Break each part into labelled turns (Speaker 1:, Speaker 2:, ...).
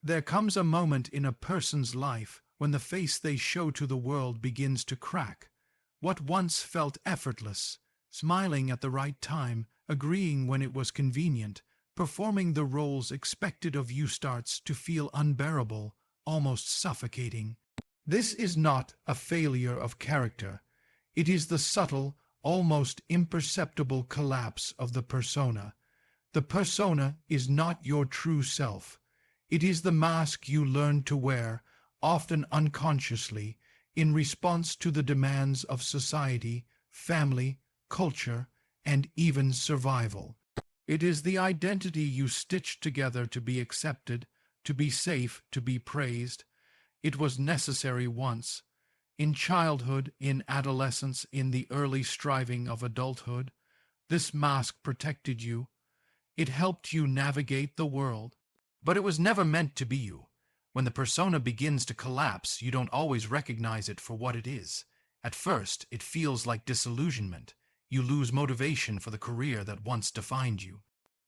Speaker 1: There comes a moment in a person's life when the face they show to the world begins to crack. What once felt effortless, smiling at the right time, agreeing when it was convenient, performing the roles expected of you starts to feel unbearable, almost suffocating. This is not a failure of character. It is the subtle, almost imperceptible collapse of the persona. The persona is not your true self. It is the mask you learn to wear, often unconsciously, in response to the demands of society, family, culture, and even survival. It is the identity you stitched together to be accepted, to be safe, to be praised. It was necessary once. In childhood, in adolescence, in the early striving of adulthood, this mask protected you. It helped you navigate the world. But it was never meant to be you. When the persona begins to collapse, you don't always recognize it for what it is. At first, it feels like disillusionment. You lose motivation for the career that once defined you.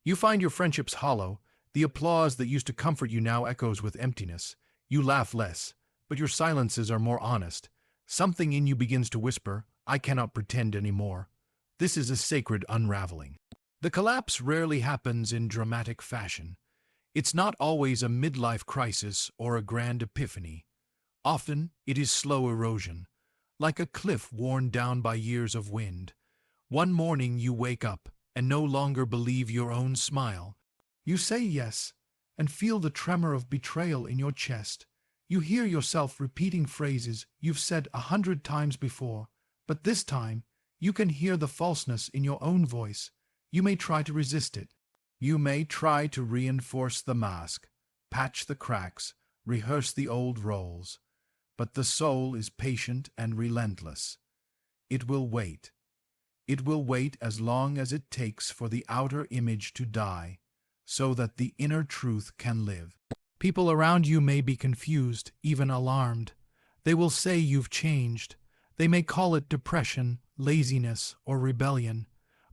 Speaker 1: You find your friendships hollow. The applause that used to comfort you now echoes with emptiness. You laugh less, but your silences are more honest. Something in you begins to whisper, "I cannot pretend anymore." This is a sacred unraveling. The collapse rarely happens in dramatic fashion. It's not always a midlife crisis or a grand epiphany. Often it is slow erosion, like a cliff worn down by years of wind. One morning you wake up and no longer believe your own smile. You say yes and feel the tremor of betrayal in your chest. You hear yourself repeating phrases you've said 100 times before, but this time you can hear the falseness in your own voice. You may try to resist it. You may try to reinforce the mask, patch the cracks, rehearse the old roles, but the soul is patient and relentless. It will wait. It will wait as long as it takes for the outer image to die, so that the inner truth can live. People around you may be confused, even alarmed. They will say you've changed. They may call it depression, laziness, or rebellion.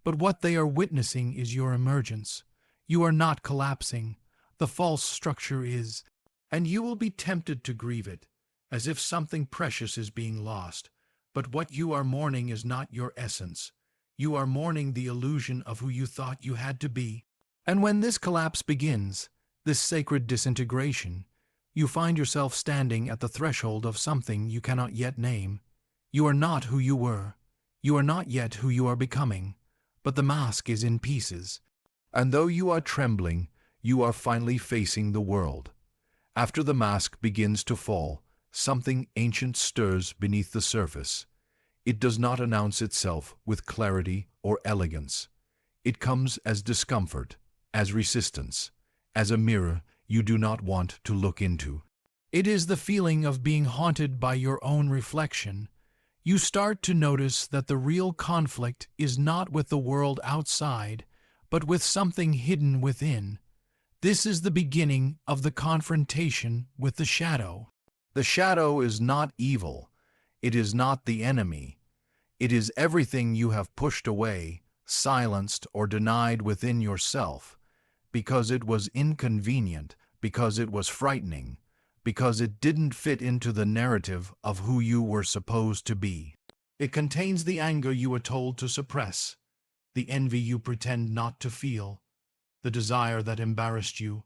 Speaker 1: But what they are witnessing is your emergence. You are not collapsing. The false structure is. And you will be tempted to grieve it, as if something precious is being lost. But what you are mourning is not your essence. You are mourning the illusion of who you thought you had to be. And when this collapse begins, this sacred disintegration, you find yourself standing at the threshold of something you cannot yet name. You are not who you were. You are not yet who you are becoming. But the mask is in pieces. And though you are trembling, you are finally facing the world. After the mask begins to fall, something ancient stirs beneath the surface. It does not announce itself with clarity or elegance. It comes as discomfort, as resistance, as a mirror you do not want to look into. It is the feeling of being haunted by your own reflection. You start to notice that the real conflict is not with the world outside, but with something hidden within. This is the beginning of the confrontation with the shadow. The shadow is not evil. It is not the enemy. It is everything you have pushed away, silenced, or denied within yourself, because it was inconvenient, because it was frightening, because it didn't fit into the narrative of who you were supposed to be. It contains the anger you were told to suppress, the envy you pretend not to feel, the desire that embarrassed you,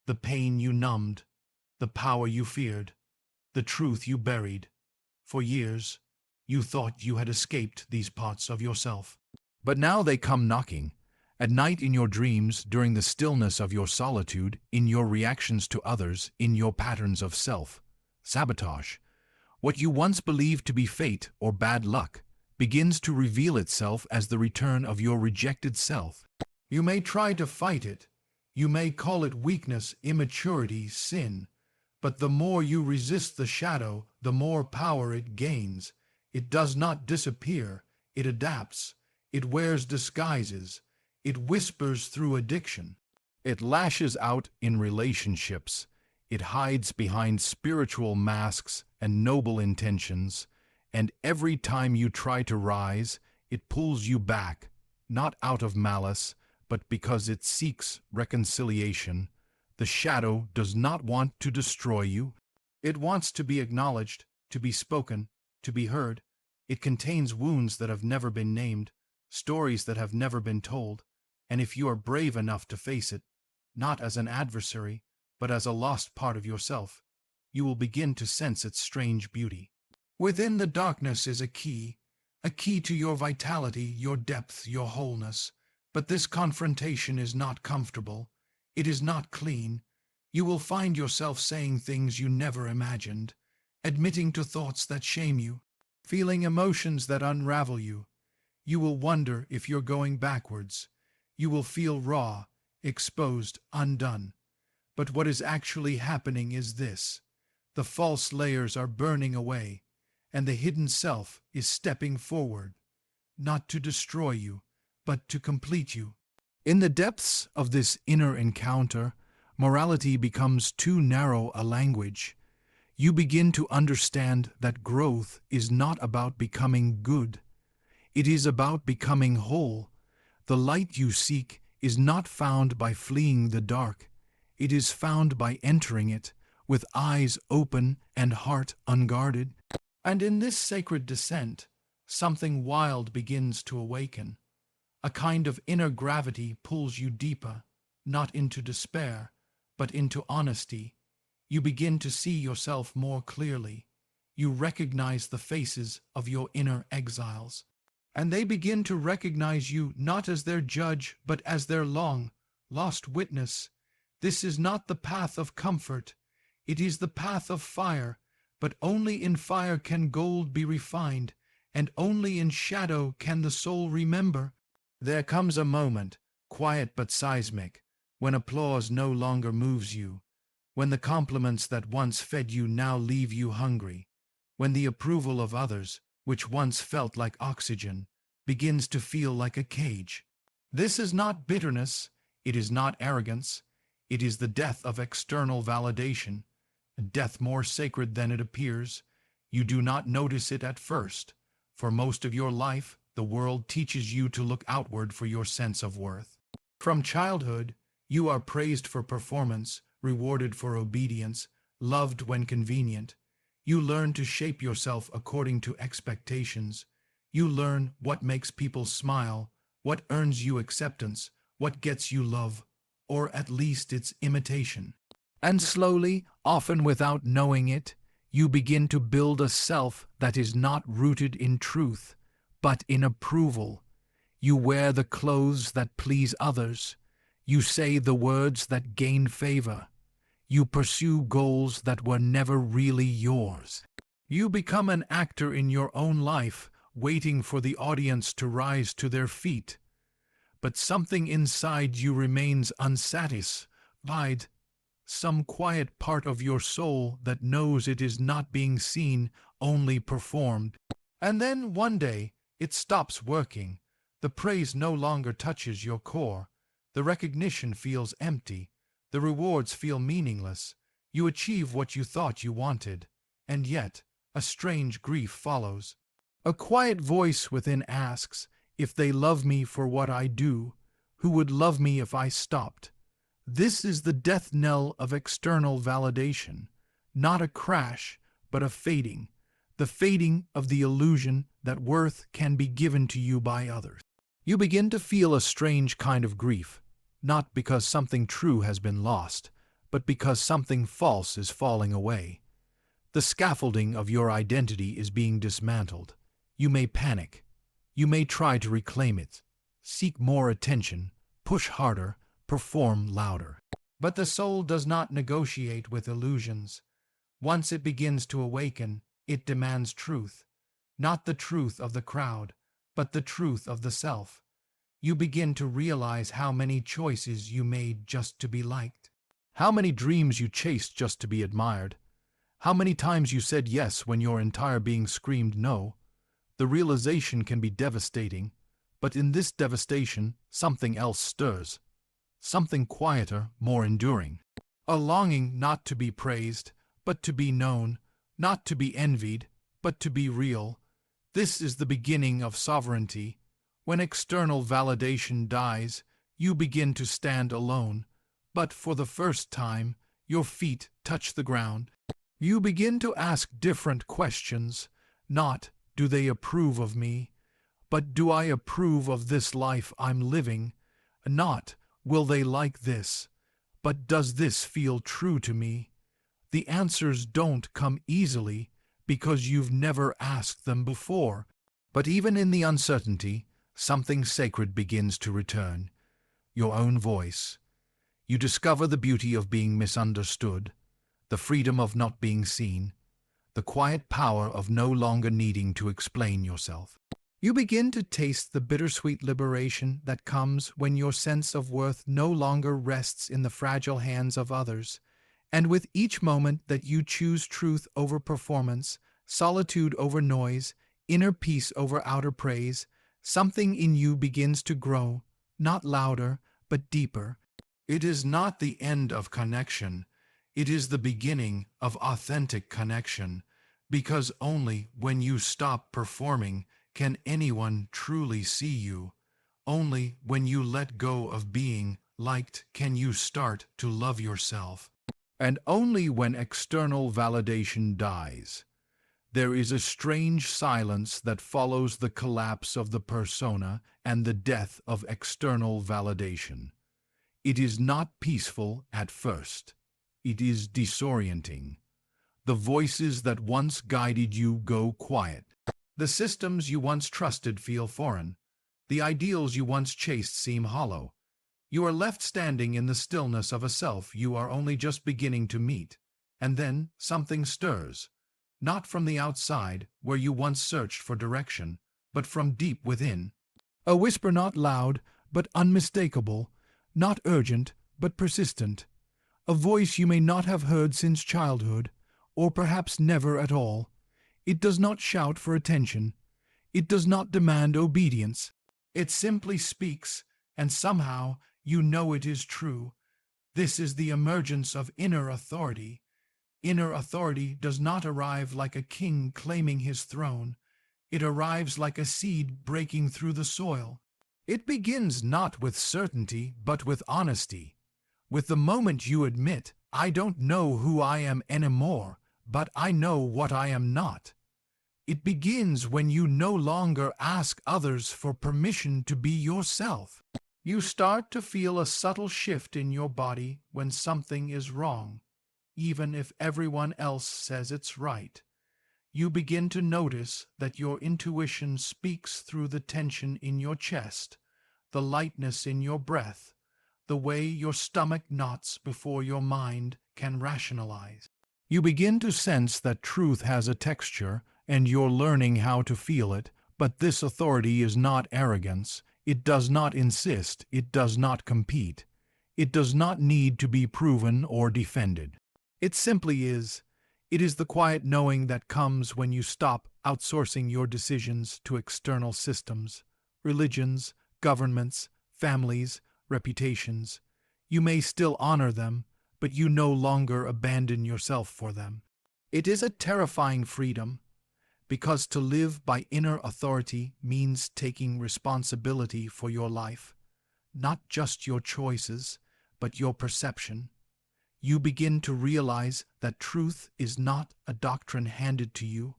Speaker 1: the pain you numbed, the power you feared, the truth you buried. For years, you thought you had escaped these parts of yourself. But now they come knocking. At night in your dreams, during the stillness of your solitude, in your reactions to others, in your patterns of self-sabotage. What you once believed to be fate or bad luck begins to reveal itself as the return of your rejected self. You may try to fight it. You may call it weakness, immaturity, sin. But the more you resist the shadow, the more power it gains. It does not disappear. It adapts. It wears disguises. It whispers through addiction. It lashes out in relationships. It hides behind spiritual masks and noble intentions. And every time you try to rise, it pulls you back, not out of malice, but because it seeks reconciliation. The shadow does not want to destroy you. It wants to be acknowledged, to be spoken, to be heard. It contains wounds that have never been named, stories that have never been told, and if you are brave enough to face it, not as an adversary, but as a lost part of yourself, you will begin to sense its strange beauty. Within the darkness is a key to your vitality, your depth, your wholeness. But this confrontation is not comfortable. It is not clean. You will find yourself saying things you never imagined, admitting to thoughts that shame you, feeling emotions that unravel you. You will wonder if you're going backwards. You will feel raw, exposed, undone. But what is actually happening is this. The false layers are burning away, and the hidden self is stepping forward, not to destroy you, but to complete you. In the depths of this inner encounter, morality becomes too narrow a language. You begin to understand that growth is not about becoming good. It is about becoming whole. The light you seek is not found by fleeing the dark. It is found by entering it, with eyes open and heart unguarded. And in this sacred descent, something wild begins to awaken. A kind of inner gravity pulls you deeper, not into despair, but into honesty. You begin to see yourself more clearly. You recognize the faces of your inner exiles, and they begin to recognize you not as their judge, but as their long-lost witness. This is not the path of comfort. It is the path of fire, but only in fire can gold be refined, and only in shadow can the soul remember. There comes a moment, quiet but seismic, when applause no longer moves you, when the compliments that once fed you now leave you hungry, when the approval of others, which once felt like oxygen, begins to feel like a cage. This is not bitterness, it is not arrogance, it is the death of external validation, a death more sacred than it appears. You do not notice it at first. For most of your life, the world teaches you to look outward for your sense of worth. From childhood, you are praised for performance, rewarded for obedience, loved when convenient. You learn to shape yourself according to expectations. You learn what makes people smile, what earns you acceptance, what gets you love, or at least its imitation. And slowly, often without knowing it, you begin to build a self that is not rooted in truth, but in approval. You wear the clothes that please others. You say the words that gain favor. You pursue goals that were never really yours. You become an actor in your own life, waiting for the audience to rise to their feet. But something inside you remains unsatisfied. Some quiet part of your soul that knows it is not being seen, only performed. And then one day, it stops working. The praise no longer touches your core. The recognition feels empty. The rewards feel meaningless. You achieve what you thought you wanted, and yet a strange grief follows. A quiet voice within asks, if they love me for what I do, who would love me if I stopped? This is the death knell of external validation, not a crash, but a fading, the fading of the illusion that worth can be given to you by others. You begin to feel a strange kind of grief, not because something true has been lost, but because something false is falling away. The scaffolding of your identity is being dismantled. You may panic. You may try to reclaim it, seek more attention, push harder, perform louder. But the soul does not negotiate with illusions. Once it begins to awaken, it demands truth. Not the truth of the crowd, but the truth of the self. You begin to realize how many choices you made just to be liked. How many dreams you chased just to be admired. How many times you said yes when your entire being screamed no. The realization can be devastating, but in this devastation, something else stirs. Something quieter, more enduring. A longing not to be praised, but to be known, not to be envied, but to be real. This is the beginning of sovereignty. When external validation dies, you begin to stand alone. but for the first time, your feet touch the ground. You begin to ask different questions, not, do they approve of me, but do I approve of this life I'm living? Not, will they like this, but does this feel true to me? The answers don't come easily because you've never asked them before. But even in the uncertainty, something sacred begins to return. Your own voice. You discover the beauty of being misunderstood, the freedom of not being seen, the quiet power of no longer needing to explain yourself. You begin to taste the bittersweet liberation that comes when your sense of worth no longer rests in the fragile hands of others, and with each moment that you choose truth over performance, solitude over noise, inner peace over outer praise, something in you begins to grow, not louder, but deeper. It is not the end of connection. It is the beginning of authentic connection, because only when you stop performing can anyone truly see you. Only when you let go of being liked can you start to love yourself. And only when external validation dies, there is a strange silence that follows the collapse of the persona and the death of external validation. It is not peaceful at first. It is disorienting. The voices that once guided you go quiet. The systems you once trusted feel foreign. The ideals you once chased seem hollow. You are left standing in the stillness of a self you are only just beginning to meet. And then something stirs. Not from the outside, where you once searched for direction, but from deep within. A whisper not loud, but unmistakable, not urgent, but persistent. A voice you may not have heard since childhood, or perhaps never at all. It does not shout for attention. It does not demand obedience. It simply speaks, and somehow you know it is true. This is the emergence of inner authority. Inner authority does not arrive like a king claiming his throne. It arrives like a seed breaking through the soil. It begins not with certainty, but with honesty. With the moment you admit, I don't know who I am anymore, but I know what I am not. It begins when you no longer ask others for permission to be yourself. You start to feel a subtle shift in your body when something is wrong, even if everyone else says it's right. You begin to notice that your intuition speaks through the tension in your chest, the lightness in your breath, the way your stomach knots before your mind can rationalize. You begin to sense that truth has a texture, and you're learning how to feel it, but this authority is not arrogance. It does not insist. It does not compete. It does not need to be proven or defended. It simply is. It is the quiet knowing that comes when you stop outsourcing your decisions to external systems, religions, governments, families, reputations. You may still honor them, but you no longer abandon yourself for them. It is a terrifying freedom, because to live by inner authority means taking responsibility for your life, not just your choices, but your perception. You begin to realize that truth is not a doctrine handed to you,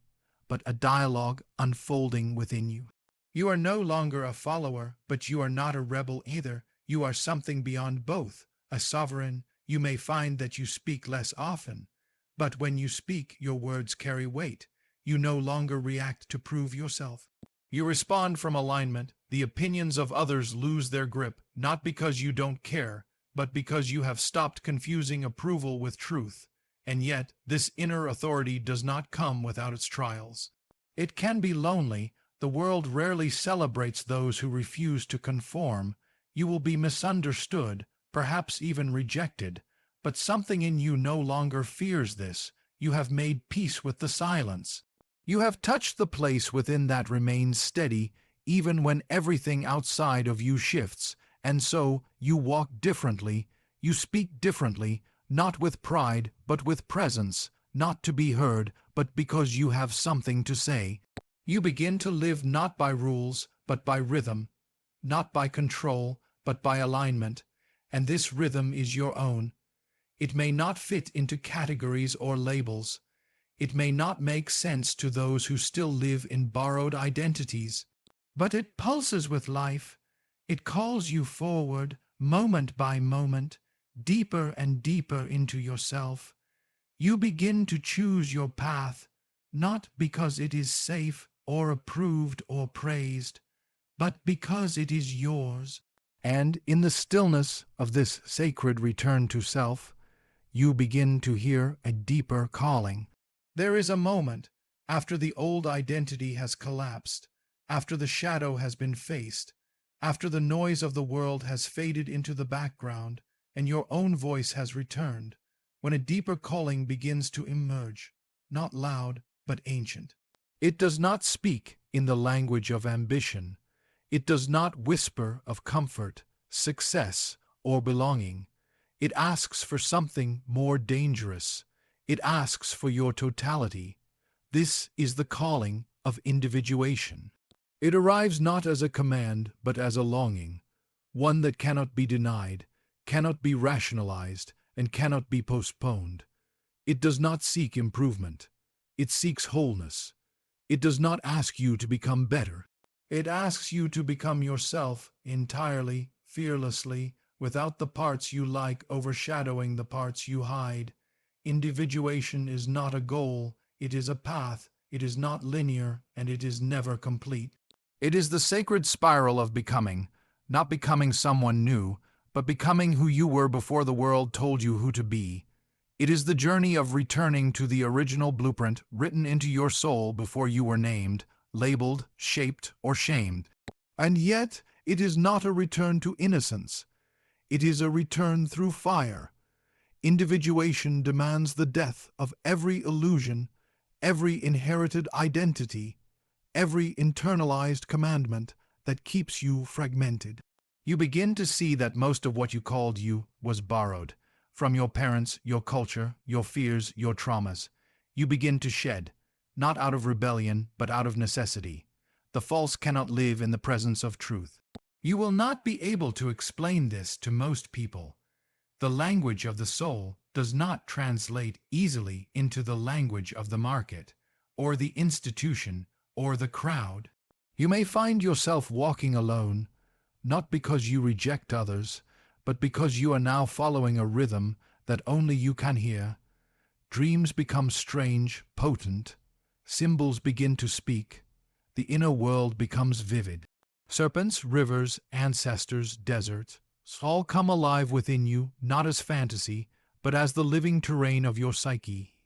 Speaker 1: but a dialogue unfolding within you. You are no longer a follower, but you are not a rebel either. You are something beyond both, a sovereign. You may find that you speak less often, but when you speak, your words carry weight. You no longer react to prove yourself. You respond from alignment. The opinions of others lose their grip, not because you don't care, but because you have stopped confusing approval with truth. And yet, this inner authority does not come without its trials. It can be lonely. The world rarely celebrates those who refuse to conform. You will be misunderstood, perhaps even rejected, but something in you no longer fears this. You have made peace with the silence. You have touched the place within that remains steady even when everything outside of you shifts, and so you walk differently, you speak differently, not with pride but with presence, not to be heard but because you have something to say. You begin to live not by rules but by rhythm, not by control but by alignment, and this rhythm is your own. It may not fit into categories or labels. It may not make sense to those who still live in borrowed identities, but it pulses with life. It calls you forward, moment by moment, deeper and deeper into yourself. You begin to choose your path, not because it is safe or approved or praised, but because it is yours. And in the stillness of this sacred return to self, you begin to hear a deeper calling. There is a moment, after the old identity has collapsed, after the shadow has been faced, after the noise of the world has faded into the background, and your own voice has returned, when a deeper calling begins to emerge, not loud, but ancient. It does not speak in the language of ambition. It does not whisper of comfort, success, or belonging. It asks for something more dangerous. It asks for your totality. This is the calling of individuation. It arrives not as a command, but as a longing, one that cannot be denied, cannot be rationalized, and cannot be postponed. It does not seek improvement. It seeks wholeness. It does not ask you to become better. It asks you to become yourself entirely, fearlessly, without the parts you like overshadowing the parts you hide. Individuation is not a goal, it is a path. It is not linear, and it is never complete. It is the sacred spiral of becoming, not becoming someone new, but becoming who you were before the world told you who to be. It is the journey of returning to the original blueprint written into your soul before you were named, labeled, shaped, or shamed. And yet, it is not a return to innocence. It is a return through fire. Individuation demands the death of every illusion, every inherited identity, every internalized commandment that keeps you fragmented. You begin to see that most of what you called you was borrowed from your parents, your culture, your fears, your traumas. You begin to shed, not out of rebellion, but out of necessity. The false cannot live in the presence of truth. You will not be able to explain this to most people. The language of the soul does not translate easily into the language of the market, or the institution, or the crowd. You may find yourself walking alone, not because you reject others, but because you are now following a rhythm that only you can hear. Dreams become strange, potent. Symbols begin to speak. The inner world becomes vivid. Serpents, rivers, ancestors, deserts, all come alive within you, not as fantasy, but as the living terrain of your psyche.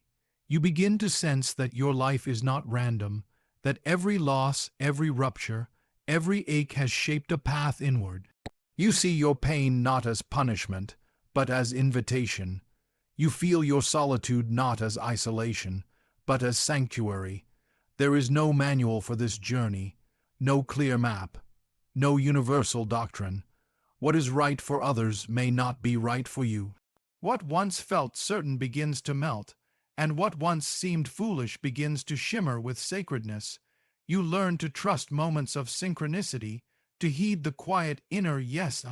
Speaker 1: You begin to sense that your life is not random, that every loss, every rupture, every ache has shaped a path inward. You see your pain not as punishment, but as invitation. You feel your solitude not as isolation, but as sanctuary. There is no manual for this journey, no clear map, no universal doctrine. What is right for others may not be right for you. What once felt certain begins to melt, and what once seemed foolish begins to shimmer with sacredness. You learn to trust moments of synchronicity, to heed the quiet inner yes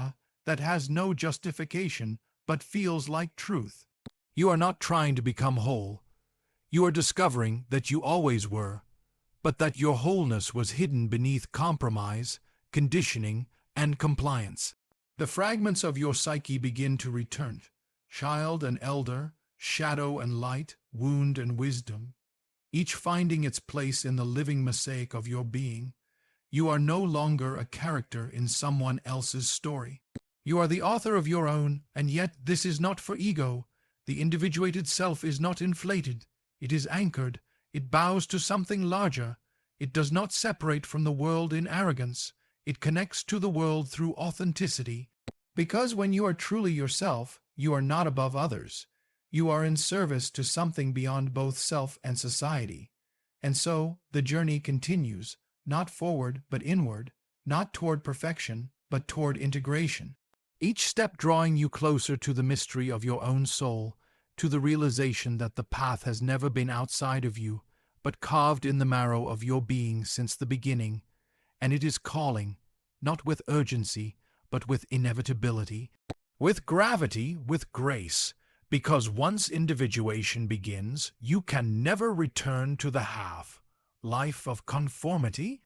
Speaker 1: that has no justification but feels like truth. You are not trying to become whole. You are discovering that you always were, but that your wholeness was hidden beneath compromise, conditioning, and compliance. The fragments of your psyche begin to return, child and elder, shadow and light, wound and wisdom, each finding its place in the living mosaic of your being. You are no longer a character in someone else's story. You are the author of your own, and yet this is not for ego. The individuated self is not inflated. It is anchored. It bows to something larger. It does not separate from the world in arrogance. It connects to the world through authenticity. Because when you are truly yourself, you are not above others. You are in service to something beyond both self and society. And so the journey continues, not forward but inward, not toward perfection but toward integration. Each step drawing you closer to the mystery of your own soul, to the realization that the path has never been outside of you, but carved in the marrow of your being since the beginning, and it is calling, not with urgency, but with inevitability. With gravity, with grace, because once individuation begins, you can never return to the half life of conformity